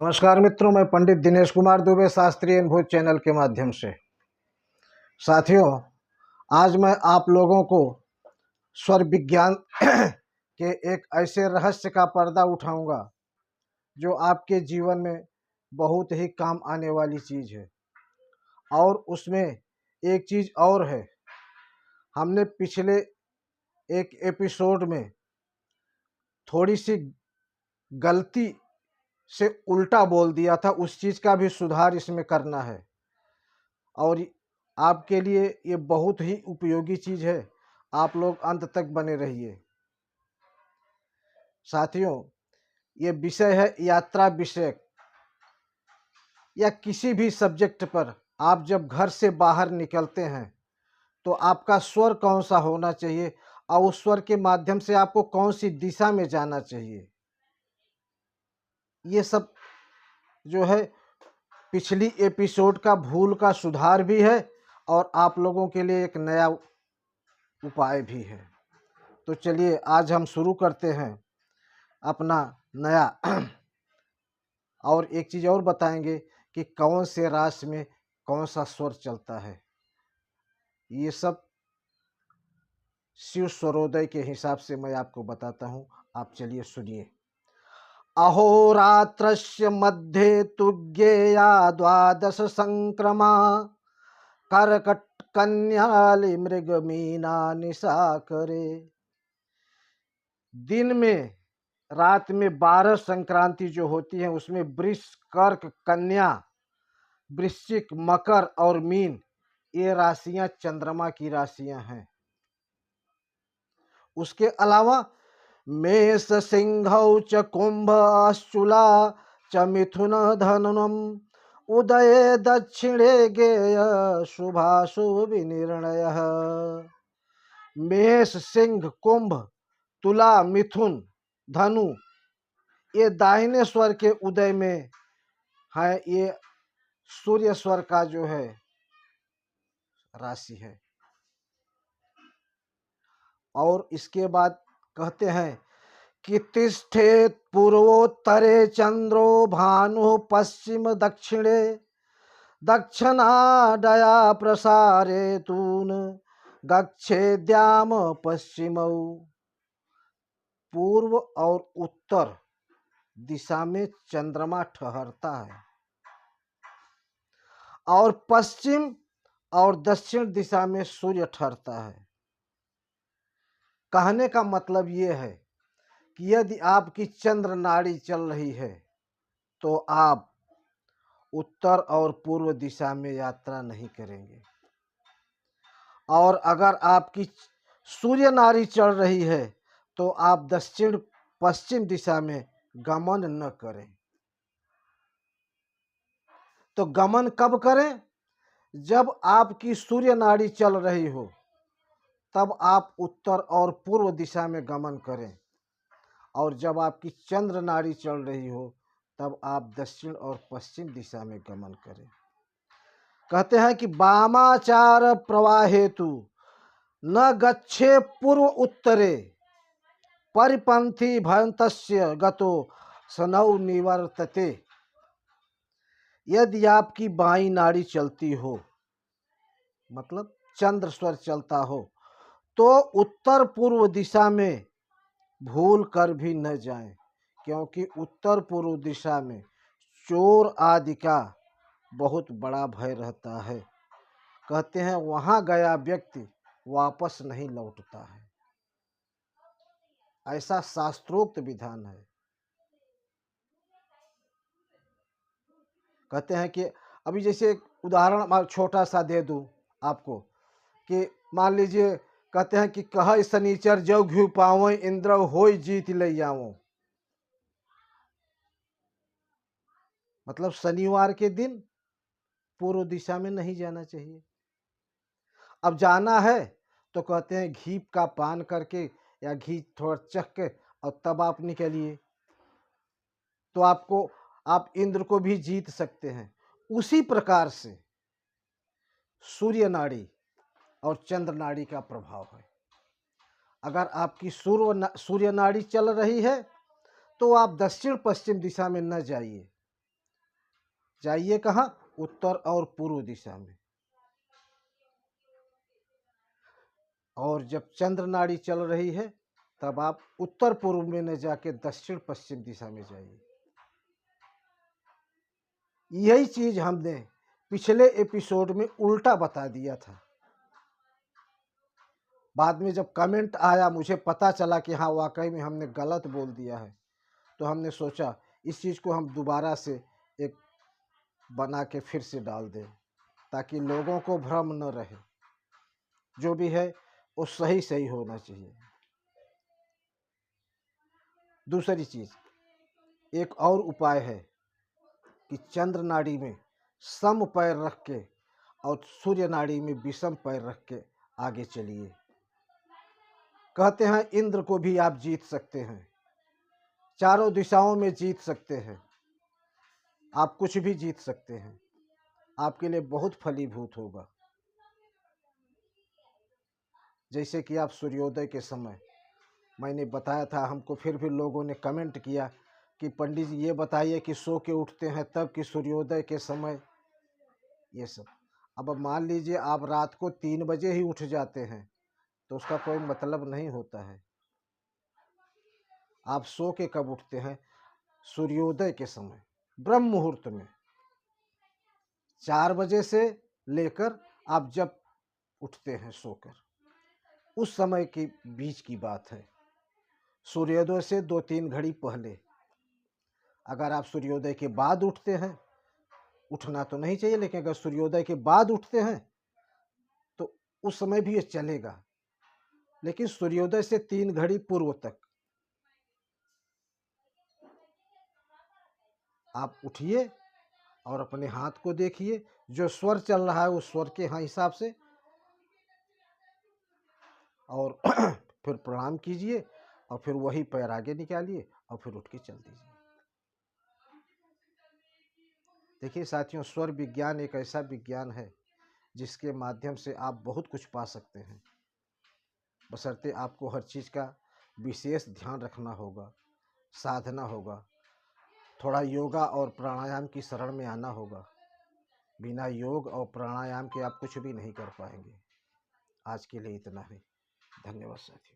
नमस्कार मित्रों, मैं पंडित दिनेश कुमार दुबे शास्त्रीय अनुभूत चैनल के माध्यम से। साथियों, आज मैं आप लोगों को स्वर विज्ञान के एक ऐसे रहस्य का पर्दा उठाऊंगा जो आपके जीवन में बहुत ही काम आने वाली चीज़ है। और उसमें एक चीज़ और है, हमने पिछले एक एपिसोड में थोड़ी सी गलती से उल्टा बोल दिया था, उस चीज़ का भी सुधार इसमें करना है और आपके लिए ये बहुत ही उपयोगी चीज़ है। आप लोग अंत तक बने रहिए। साथियों, ये विषय है यात्रा विषयक या किसी भी सब्जेक्ट पर। आप जब घर से बाहर निकलते हैं तो आपका स्वर कौन सा होना चाहिए और उस स्वर के माध्यम से आपको कौन सी दिशा में जाना चाहिए, ये सब जो है पिछली एपिसोड का भूल का सुधार भी है और आप लोगों के लिए एक नया उपाय भी है। तो चलिए आज हम शुरू करते हैं अपना नया और एक चीज़ और बताएंगे कि कौन से रास में कौन सा स्वर चलता है। ये सब शिव स्वरोदय के हिसाब से मैं आपको बताता हूँ। आप चलिए सुनिए। अहोरात्रस्य मध्ये तुज्ञेया द्वादश संक्रमा कर्कट कन्यालि मृग मीना निशा करे। दिन में रात में 12 संक्रांति जो होती है उसमें वृष, कर्क, कन्या, वृश्चिक, मकर और मीन ये राशियां चंद्रमा की राशियां हैं। उसके अलावा मेष, सिंहौ च कुंभ, अश्चुला च मिथुन धनुनम उदये दक्षिणे गेय शुभाशुभ विनिर्णय। मेष, सिंह, कुंभ, तुला, मिथुन, धनु ये दाहिने स्वर के उदय में है। ये सूर्य स्वर का जो है राशि है। और इसके बाद कहते हैं कि तिष्ठेत पूर्वोत्तरे चंद्रो भानु पश्चिम दक्षिणे दक्षिणाडया प्रसारे तून गच्छेद्याम पश्चिमौ। पूर्व और उत्तर दिशा में चंद्रमा ठहरता है और पश्चिम और दक्षिण दिशा में सूर्य ठहरता है। कहने का मतलब ये है कि यदि आपकी चंद्र नाड़ी चल रही है तो आप उत्तर और पूर्व दिशा में यात्रा नहीं करेंगे, और अगर आपकी सूर्य नाड़ी चल रही है तो आप दक्षिण पश्चिम दिशा में गमन न करें। तो गमन कब करें? जब आपकी सूर्य नाड़ी चल रही हो तब आप उत्तर और पूर्व दिशा में गमन करें, और जब आपकी चंद्र नाड़ी चल रही हो तब आप दक्षिण और पश्चिम दिशा में गमन करें। कहते हैं कि वामाचार प्रवाहेतु न गच्छे पूर्व उत्तरे परिपंथी भयंतस्य गतो सनौ निवर्तते। यदि आपकी बाईं नाड़ी चलती हो, मतलब चंद्र स्वर चलता हो, तो उत्तर पूर्व दिशा में भूल कर भी न जाएं, क्योंकि उत्तर पूर्व दिशा में चोर आदि का बहुत बड़ा भय रहता है। कहते हैं वहां गया व्यक्ति वापस नहीं लौटता है। ऐसा शास्त्रोक्त विधान है। कहते हैं कि अभी जैसे एक उदाहरण छोटा सा दे दूं आपको कि मान लीजिए, कहते हैं कि कह शनिचर जो घ्यू पावो इंद्र होई जीत ले आवो। मतलब शनिवार के दिन पूर्व दिशा में नहीं जाना चाहिए। अब जाना है तो कहते हैं घी का पान करके या घी थोड़ा चख के और तब आप निकलिए, तो आप इंद्र को भी जीत सकते हैं। उसी प्रकार से सूर्य नाड़ी और चंद्र नाड़ी का प्रभाव है। अगर आपकी सूर्य नाड़ी चल रही है तो आप दक्षिण पश्चिम दिशा में न जाइए, जाइए कहाँ, उत्तर और पूर्व दिशा में। और जब चंद्र नाड़ी चल रही है तब आप उत्तर पूर्व में न जाके दक्षिण पश्चिम दिशा में जाइए। यही चीज हमने पिछले एपिसोड में उल्टा बता दिया था। बाद में जब कमेंट आया, मुझे पता चला कि हाँ वाकई में हमने गलत बोल दिया है, तो हमने सोचा इस चीज़ को हम दोबारा से एक बना के फिर से डाल दें, ताकि लोगों को भ्रम न रहे। जो भी है वो सही सही होना चाहिए। दूसरी चीज़, एक और उपाय है कि चंद्र नाड़ी में सम पैर रख के और सूर्य नाड़ी में विषम पैर रख के आगे चलिए। कहते हैं इंद्र को भी आप जीत सकते हैं, चारों दिशाओं में जीत सकते हैं, आप कुछ भी जीत सकते हैं। आपके लिए बहुत फलीभूत होगा। जैसे कि आप सूर्योदय के समय, मैंने बताया था, हमको फिर भी लोगों ने कमेंट किया कि पंडित जी ये बताइए कि सो के उठते हैं तब कि सूर्योदय के समय, ये सब। अब मान लीजिए आप रात को 3 बजे ही उठ जाते हैं तो उसका कोई मतलब नहीं होता है। आप सो के कब उठते हैं? सूर्योदय के समय, ब्रह्म मुहूर्त में, 4 बजे से लेकर आप जब उठते हैं सोकर, उस समय के बीच की बात है। सूर्योदय से 2-3 घड़ी पहले। अगर आप सूर्योदय के बाद उठते हैं, उठना तो नहीं चाहिए, लेकिन अगर सूर्योदय के बाद उठते हैं तो उस समय भी ये चलेगा, लेकिन सूर्योदय से 3 घड़ी पूर्व तक आप उठिए और अपने हाथ को देखिए, जो स्वर चल रहा है उस स्वर के हिसाब से, और फिर प्रणाम कीजिए और फिर वही पैर आगे निकालिए और फिर उठ के चल दीजिए। देखिए साथियों, स्वर विज्ञान एक ऐसा विज्ञान है जिसके माध्यम से आप बहुत कुछ पा सकते हैं, बशर्ते आपको हर चीज़ का विशेष ध्यान रखना होगा, साधना होगा, थोड़ा योगा और प्राणायाम की शरण में आना होगा। बिना योग और प्राणायाम के आप कुछ भी नहीं कर पाएंगे। आज के लिए इतना ही। धन्यवाद साथियों।